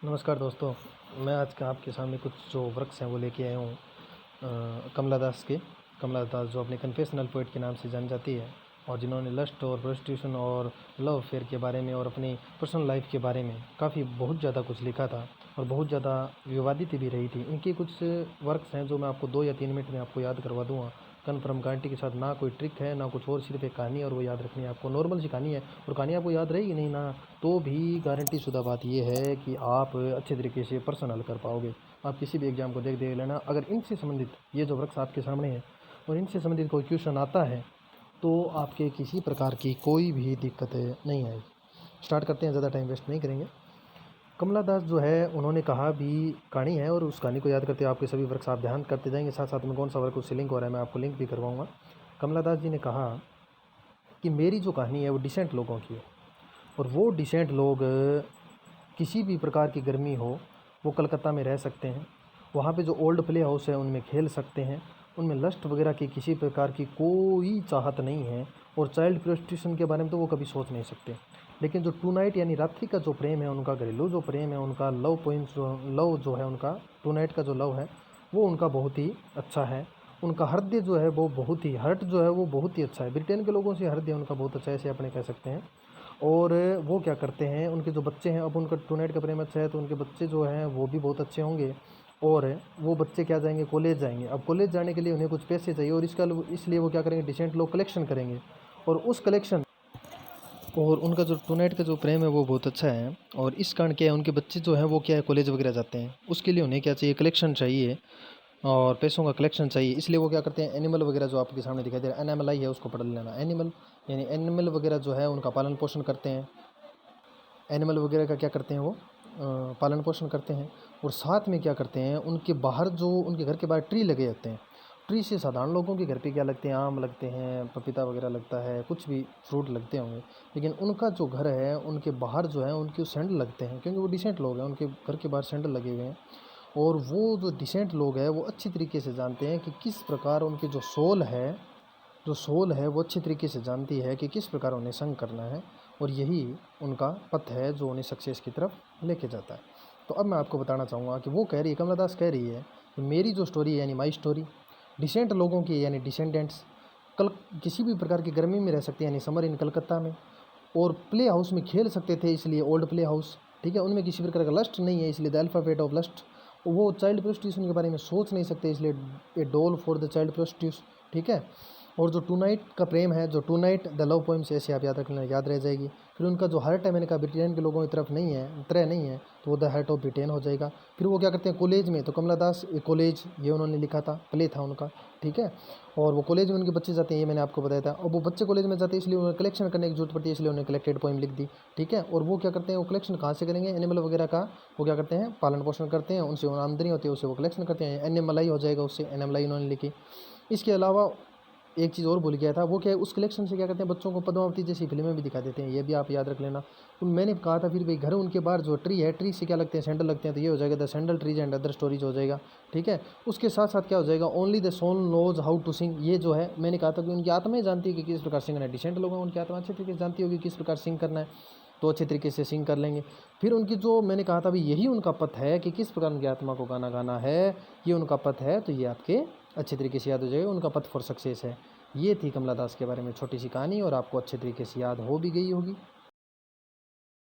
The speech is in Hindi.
नमस्कार दोस्तों। मैं आज का आपके सामने कुछ जो वर्क्स हैं वो लेके आया हूँ कमला दास के। कमला दास जो अपने कन्फेशनल पोइट के नाम से जानी जाती है और जिन्होंने लस्ट और प्रोस्टिट्यूशन और लव अफेयर के बारे में और अपनी पर्सनल लाइफ के बारे में काफ़ी बहुत ज़्यादा कुछ लिखा था और बहुत ज़्यादा विवादित भी रही थी। इनके कुछ वर्क्स हैं जो मैं आपको 2 या 3 मिनट में आपको याद करवा दूँगा कन्फर्म गारंटी के साथ। ना कोई ट्रिक है ना कुछ और, सिर्फ एक कहानी है और वो याद रखनी है आपको। नॉर्मल सी कहानी है और कहानी आपको याद रहेगी नहीं ना तो भी गारंटी शुदा बात ये है कि आप अच्छे तरीके से प्रश्न हल कर पाओगे। आप किसी भी एग्जाम को देख लेना, अगर इनसे संबंधित ये जो वर्क्स आपके सामने है और इनसे संबंधित कोई क्वेश्चन आता है तो आपके किसी प्रकार की कोई भी दिक्कत नहीं आएगी। स्टार्ट करते हैं, ज़्यादा टाइम वेस्ट नहीं करेंगे। कमला दास जो है उन्होंने कहा भी कहानी है और उस कहानी को याद करते हुए आपके सभी वर्क्स आप ध्यान करते जाएंगे। साथ साथ में कौन सा वर्क उससे लिंक हो रहा है मैं आपको लिंक भी करवाऊँगा। कमला दास जी ने कहा कि मेरी जो कहानी है वो डिसेंट लोगों की है और वो डिसेंट लोग किसी भी प्रकार की गर्मी हो वो कलकत्ता में रह सकते हैं। वहाँ पे जो ओल्ड प्ले हाउस है उनमें खेल सकते हैं। उनमें लस्ट वगैरह की किसी प्रकार की कोई चाहत नहीं है और चाइल्ड प्रोस्टिट्यूशन के बारे में तो वो कभी सोच नहीं सकते। लेकिन जो टू नाइट यानी रात्रि का जो प्रेम है उनका, घरेलू जो प्रेम है उनका, लव पोइम्स जो लव जो है उनका, टू नाइट का जो लव है वो उनका बहुत ही अच्छा है। उनका हृदय जो है वो बहुत ही हर्ट जो है वो बहुत ही अच्छा है। ब्रिटेन के लोगों से हृदय उनका बहुत अच्छा है, ऐसे अपने कह सकते हैं। और वो क्या करते हैं, उनके जो बच्चे हैं, अब उनका टू नाइट का प्रेम अच्छा है तो उनके बच्चे जो हैं वो भी बहुत अच्छे होंगे। और वो बच्चे क्या जाएंगे, कॉलेज जाएंगे। अब कॉलेज जाने के लिए उन्हें कुछ पैसे चाहिए और इसलिए वो क्या करेंगे, डिसेंट लोग कलेक्शन करेंगे और उस कलेक्शन और उनका जो टू नाइट का जो प्रेम है वो बहुत अच्छा है। और इस कारण क्या है, उनके बच्चे जो हैं वो क्या है कॉलेज वगैरह जाते हैं, उसके लिए उन्हें क्या चाहिए, कलेक्शन चाहिए और पैसों का कलेक्शन चाहिए। इसलिए वो क्या करते हैं, एनिमल वगैरह जो आपके सामने दिखाई दे रहा है, एनिमल आई है उसको पढ़ लेना। एनिमल यानी एनिमल वगैरह जो है उनका पालन पोषण करते हैं। एनिमल वगैरह का क्या करते हैं वो पालन पोषण करते हैं। और साथ में क्या करते हैं, उनके बाहर जो उनके घर के बाहर ट्री लगे होते हैं। ट्री से साधारण लोगों के घर पे क्या लगते हैं, आम लगते हैं, पपीता वगैरह लगता है, कुछ भी फ्रूट लगते होंगे। लेकिन उनका जो घर है उनके बाहर जो है उनके सैंडल लगते हैं, क्योंकि वो डिसेंट लोग हैं। उनके घर के बाहर सैंडल लगे हुए हैं और वो जो डिसेंट लोग हैं वो अच्छी तरीके से जानते हैं कि किस प्रकार उनके जो सोल है वो अच्छी तरीके से जानती है कि किस प्रकार उन्हें संग करना है। और यही उनका पथ है जो उन्हें सक्सेस की तरफ लेके जाता है। तो अब मैं आपको बताना चाहूँगा कि वो कह रही है, कमला दास कह रही है कि मेरी जो स्टोरी है यानी माई स्टोरी, डिसेंट लोगों की यानी डिसेंडेंट्स कल किसी भी प्रकार की गर्मी में रह सकते हैं यानी समर इन कलकत्ता में, और प्ले हाउस में खेल सकते थे इसलिए ओल्ड प्ले हाउस, ठीक है। उनमें किसी प्रकार का लस्ट नहीं है इसलिए द अल्फ़ाबेट ऑफ लस्ट। वो चाइल्ड प्रोस्टिट्यूशन के बारे में सोच नहीं सकते इसलिए ए डोल फॉर द चाइल्ड प्रोस्टिट्यूस, ठीक है। और जो टू नाइट का प्रेम है, जो tonight the love poems, ऐसे आप याद रख लेना, याद रह जाएगी। फिर उनका जो हार्ट है, मैंने कहा ब्रिटेन के लोगों की तरफ नहीं है, तरह नहीं है, तो वो द हार्ट ऑफ ब्रिटेन हो जाएगा। फिर वो क्या करते हैं कॉलेज में, तो कमला दास कॉलेज ये उन्होंने लिखा था, प्ले था उनका, ठीक है। और वो कॉलेज में उनके बच्चे जाते हैं, ये मैंने आपको बताया था। और वो बच्चे कॉलेज में जाते हैं इसलिए उन्हें कलेक्शन करने की जरूरत पड़ती है, इसलिए उन्हें कलेक्टेड पोइम लिख दी, ठीक है। और वो क्या करते हैं, वो कलेक्शन कहाँ से करेंगे, एनिमल वगैरह का वो क्या करते हैं, पालन पोषण करते हैं, उनसे आमदनी होती है उसे वो कलेक्शन करते हैं। एनिमलाई हो जाएगा उससे, एनिमलाई उन्होंने लिखी। इसके अलावा एक चीज़ और भूल गया था, वो क्या है, उस कलेक्शन से क्या करते हैं, बच्चों को पद्मावती जैसी फिल्में भी दिखा देते हैं, ये भी आप याद रख लेना। मैंने कहा था फिर भाई घर उनके बाहर जो ट्री है, ट्री से क्या लगते हैं, सैंडल लगते हैं, तो ये हो जाएगा the sandal trees and other stories हो जाएगा, ठीक है। उसके साथ साथ क्या हो जाएगा, only the soul knows how to sing, ये जो है मैंने कहा था कि उनकी आत्मा ही जानती है कि किस प्रकार सिंग करना है। डिसेंट लोग हैं, उनकी आत्मा अच्छे तरीके से जानती होगी किस प्रकार सिंग करना है, तो अच्छे तरीके से सिंग कर लेंगे। फिर उनकी जो मैंने कहा था भाई यही उनका पथ है कि किस प्रकार उनकी आत्मा को गाना गाना है, ये उनका पथ है, तो ये आपके अच्छे तरीके से याद हो जाएगा, उनका पथ फॉर सक्सेस है। ये थी कमला दास के बारे में छोटी सी कहानी और आपको अच्छे तरीके से याद हो भी गई होगी।